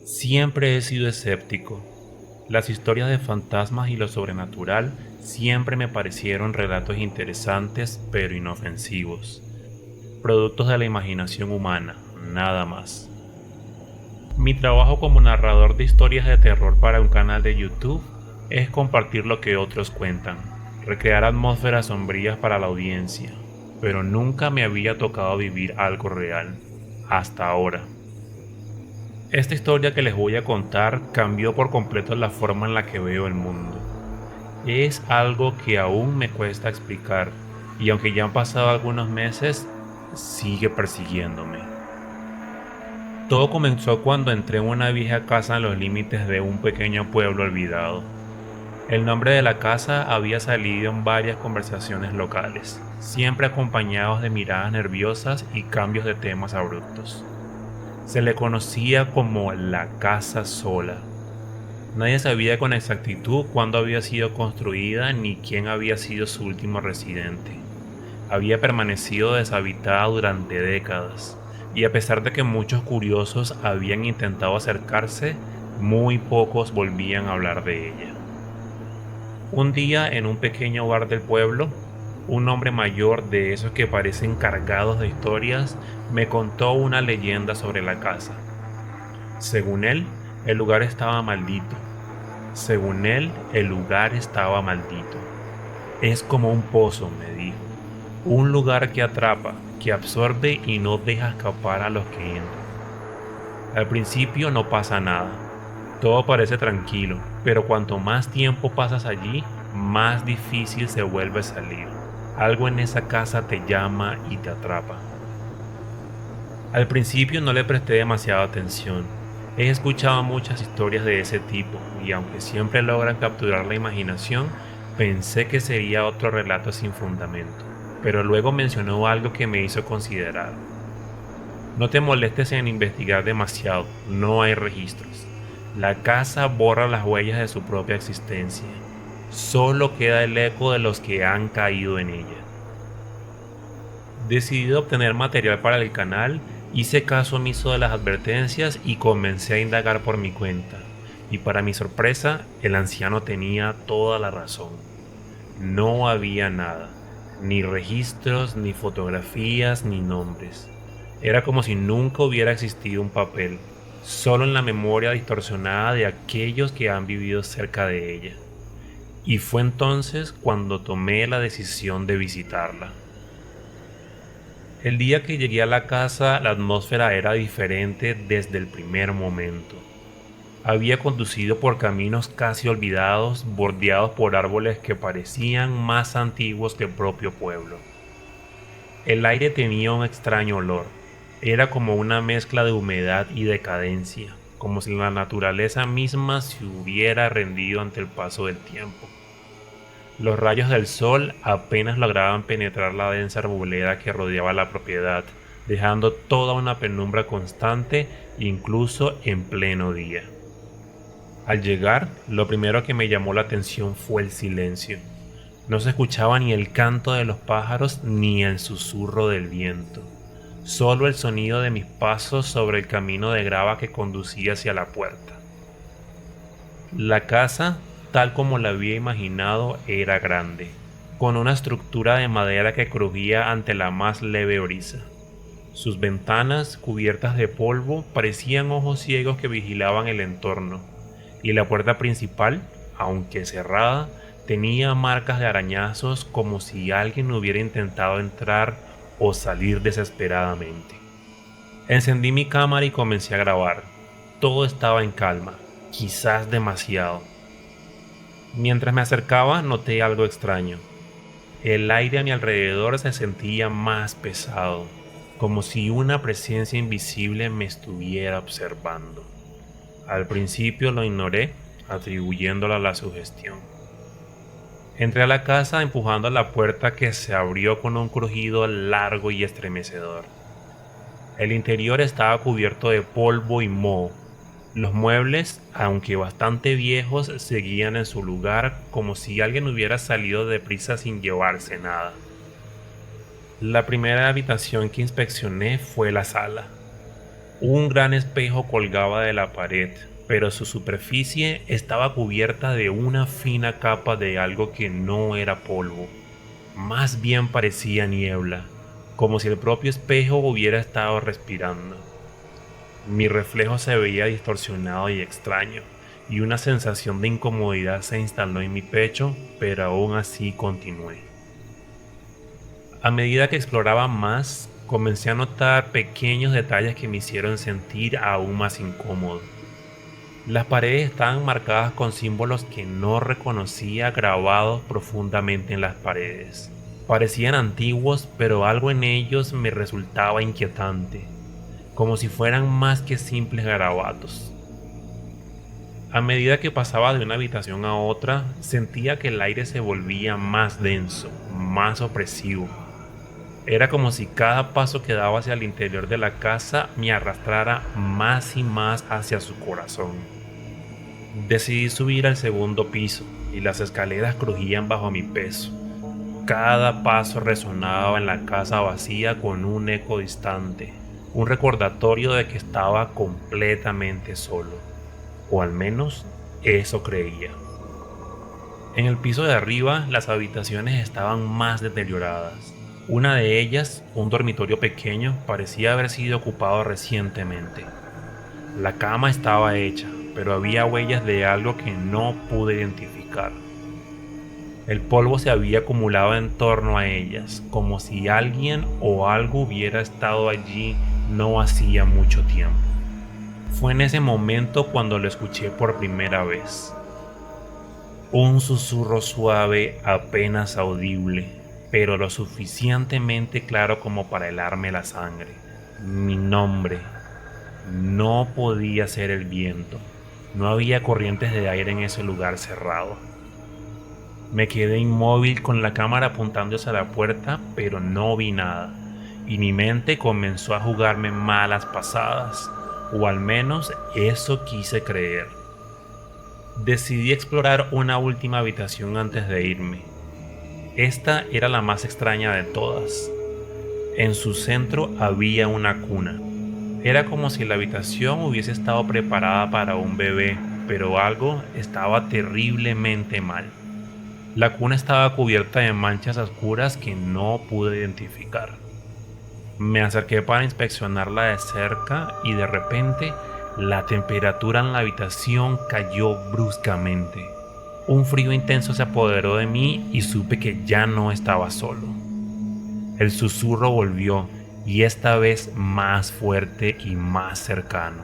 Siempre he sido escéptico. Las historias de fantasmas y lo sobrenatural siempre me parecieron relatos interesantes pero inofensivos, productos de la imaginación humana, nada más. Mi trabajo como narrador de historias de terror para un canal de YouTube es compartir lo que otros cuentan, recrear atmósferas sombrías para la audiencia, pero nunca me había tocado vivir algo real, hasta ahora. Esta historia que les voy a contar cambió por completo la forma en la que veo el mundo. Es algo que aún me cuesta explicar y aunque ya han pasado algunos meses, sigue persiguiéndome. Todo comenzó cuando entré en una vieja casa en los límites de un pequeño pueblo olvidado. El nombre de la casa había salido en varias conversaciones locales, siempre acompañados de miradas nerviosas y cambios de temas abruptos. Se le conocía como la Casa Sola. Nadie sabía con exactitud cuándo había sido construida ni quién había sido su último residente. Había permanecido deshabitada durante décadas, y a pesar de que muchos curiosos habían intentado acercarse, muy pocos volvían a hablar de ella. Un día, en un pequeño bar del pueblo, un hombre mayor de esos que parecen cargados de historias me contó una leyenda sobre la casa. Según él, el lugar estaba maldito. Según él, el lugar estaba maldito. Es como un pozo, me dijo. Un lugar que atrapa, que absorbe y no deja escapar a los que entran. Al principio no pasa nada. Todo parece tranquilo, pero cuanto más tiempo pasas allí, más difícil se vuelve salir. Algo en esa casa te llama y te atrapa. Al principio no le presté demasiada atención. He escuchado muchas historias de ese tipo y aunque siempre logran capturar la imaginación, pensé que sería otro relato sin fundamento. Pero luego mencionó algo que me hizo considerar. No te molestes en investigar demasiado, no hay registros. La casa borra las huellas de su propia existencia. Solo queda el eco de los que han caído en ella. Decidido obtener material para el canal, hice caso omiso de las advertencias y comencé a indagar por mi cuenta. Y para mi sorpresa, el anciano tenía toda la razón. No había nada, ni registros, ni fotografías, ni nombres. Era como si nunca hubiera existido un papel, solo en la memoria distorsionada de aquellos que han vivido cerca de ella. Y fue entonces cuando tomé la decisión de visitarla. El día que llegué a la casa, la atmósfera era diferente desde el primer momento. Había conducido por caminos casi olvidados, bordeados por árboles que parecían más antiguos que el propio pueblo. El aire tenía un extraño olor. Era como una mezcla de humedad y decadencia, como si la naturaleza misma se hubiera rendido ante el paso del tiempo. Los rayos del sol apenas lograban penetrar la densa arboleda que rodeaba la propiedad, dejando toda una penumbra constante incluso en pleno día. Al llegar, lo primero que me llamó la atención fue el silencio. No se escuchaba ni el canto de los pájaros ni el susurro del viento. Solo el sonido de mis pasos sobre el camino de grava que conducía hacia la puerta. La casa, tal como la había imaginado, era grande, con una estructura de madera que crujía ante la más leve brisa. Sus ventanas, cubiertas de polvo, parecían ojos ciegos que vigilaban el entorno, y la puerta principal, aunque cerrada, tenía marcas de arañazos como si alguien hubiera intentado entrar o salir desesperadamente. Encendí mi cámara y comencé a grabar. Todo estaba en calma, quizás demasiado. Mientras me acercaba, noté algo extraño. El aire a mi alrededor se sentía más pesado, como si una presencia invisible me estuviera observando. Al principio lo ignoré, atribuyéndolo a la sugestión. Entré a la casa empujando la puerta que se abrió con un crujido largo y estremecedor. El interior estaba cubierto de polvo y moho. Los muebles, aunque bastante viejos, seguían en su lugar como si alguien hubiera salido deprisa sin llevarse nada. La primera habitación que inspeccioné fue la sala. Un gran espejo colgaba de la pared, pero su superficie estaba cubierta de una fina capa de algo que no era polvo. Más bien parecía niebla, como si el propio espejo hubiera estado respirando. Mi reflejo se veía distorsionado y extraño, y una sensación de incomodidad se instaló en mi pecho, pero aún así continué. A medida que exploraba más, comencé a notar pequeños detalles que me hicieron sentir aún más incómodo. Las paredes estaban marcadas con símbolos que no reconocía grabados profundamente en las paredes. Parecían antiguos, pero algo en ellos me resultaba inquietante, como si fueran más que simples garabatos. A medida que pasaba de una habitación a otra, sentía que el aire se volvía más denso, más opresivo. Era como si cada paso que daba hacia el interior de la casa me arrastrara más y más hacia su corazón. Decidí subir al segundo piso y las escaleras crujían bajo mi peso. Cada paso resonaba en la casa vacía con un eco distante, un recordatorio de que estaba completamente solo, o al menos eso creía. En el piso de arriba las habitaciones estaban más deterioradas. Una de ellas, un dormitorio pequeño, parecía haber sido ocupado recientemente. La cama estaba hecha, pero había huellas de algo que no pude identificar. El polvo se había acumulado en torno a ellas, como si alguien o algo hubiera estado allí no hacía mucho tiempo. Fue en ese momento cuando lo escuché por primera vez. Un susurro suave, apenas audible, pero lo suficientemente claro como para helarme la sangre. Mi nombre. No podía ser el viento. No había corrientes de aire en ese lugar cerrado. Me quedé inmóvil con la cámara apuntando hacia la puerta, pero no vi nada, y mi mente comenzó a jugarme malas pasadas, o al menos eso quise creer. Decidí explorar una última habitación antes de irme. Esta era la más extraña de todas. En su centro había una cuna. Era como si la habitación hubiese estado preparada para un bebé, pero algo estaba terriblemente mal. La cuna estaba cubierta de manchas oscuras que no pude identificar. Me acerqué para inspeccionarla de cerca y de repente la temperatura en la habitación cayó bruscamente. Un frío intenso se apoderó de mí y supe que ya no estaba solo. El susurro volvió, y esta vez más fuerte y más cercano.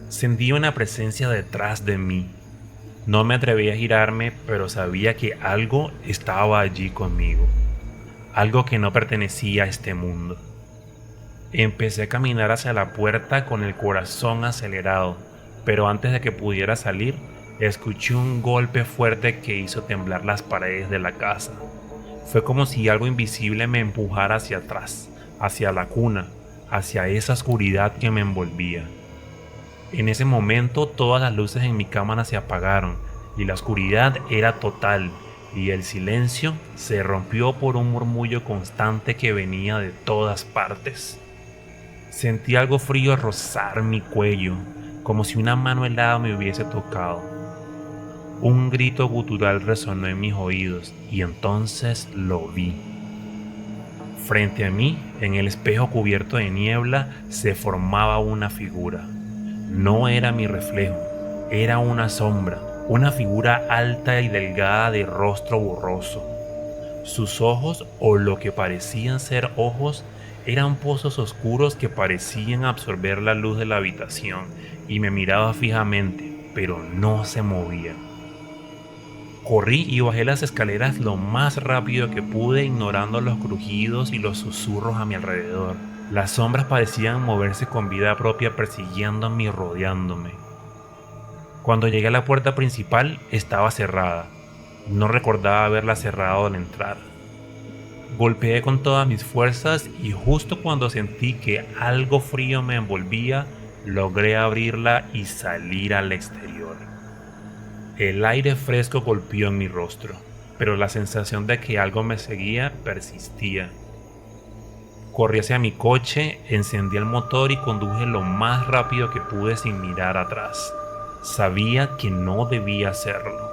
Sentí una presencia detrás de mí. No me atreví a girarme, pero sabía que algo estaba allí conmigo. Algo que no pertenecía a este mundo. Empecé a caminar hacia la puerta con el corazón acelerado, pero antes de que pudiera salir, escuché un golpe fuerte que hizo temblar las paredes de la casa. Fue como si algo invisible me empujara hacia atrás, hacia la cuna, hacia esa oscuridad que me envolvía. En ese momento todas las luces en mi cámara se apagaron y la oscuridad era total, y el silencio se rompió por un murmullo constante que venía de todas partes. Sentí algo frío rozar mi cuello, como si una mano helada me hubiese tocado. Un grito gutural resonó en mis oídos y entonces lo vi. Frente a mí, en el espejo cubierto de niebla, se formaba una figura. No era mi reflejo, era una sombra, una figura alta y delgada de rostro borroso. Sus ojos, o lo que parecían ser ojos, eran pozos oscuros que parecían absorber la luz de la habitación, y me miraba fijamente, pero no se movía. Corrí y bajé las escaleras lo más rápido que pude, ignorando los crujidos y los susurros a mi alrededor. Las sombras parecían moverse con vida propia, persiguiéndome y rodeándome. Cuando llegué a la puerta principal, estaba cerrada. No recordaba haberla cerrado al entrar. Golpeé con todas mis fuerzas y justo cuando sentí que algo frío me envolvía, logré abrirla y salir al exterior. El aire fresco golpeó en mi rostro, pero la sensación de que algo me seguía persistía. Corrí hacia mi coche, encendí el motor y conduje lo más rápido que pude sin mirar atrás. Sabía que no debía hacerlo.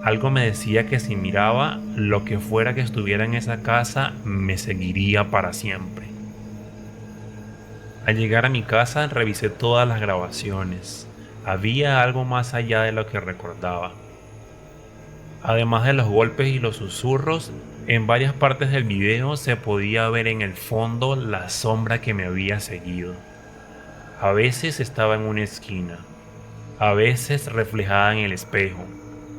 Algo me decía que si miraba, lo que fuera que estuviera en esa casa me seguiría para siempre. Al llegar a mi casa revisé todas las grabaciones. Había algo más allá de lo que recordaba. Además de los golpes y los susurros, en varias partes del video se podía ver en el fondo la sombra que me había seguido. A veces estaba en una esquina, a veces reflejada en el espejo,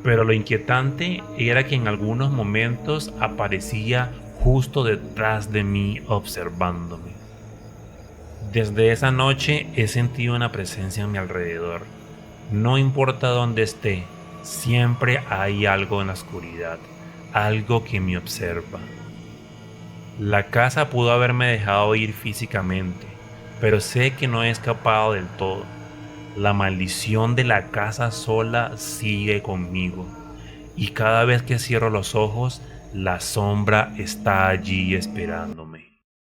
pero lo inquietante era que en algunos momentos aparecía justo detrás de mí observándome. Desde esa noche he sentido una presencia a mi alrededor. No importa dónde esté, siempre hay algo en la oscuridad, algo que me observa. La casa pudo haberme dejado ir físicamente, pero sé que no he escapado del todo. La maldición de la casa sola sigue conmigo, y cada vez que cierro los ojos, la sombra está allí esperándome.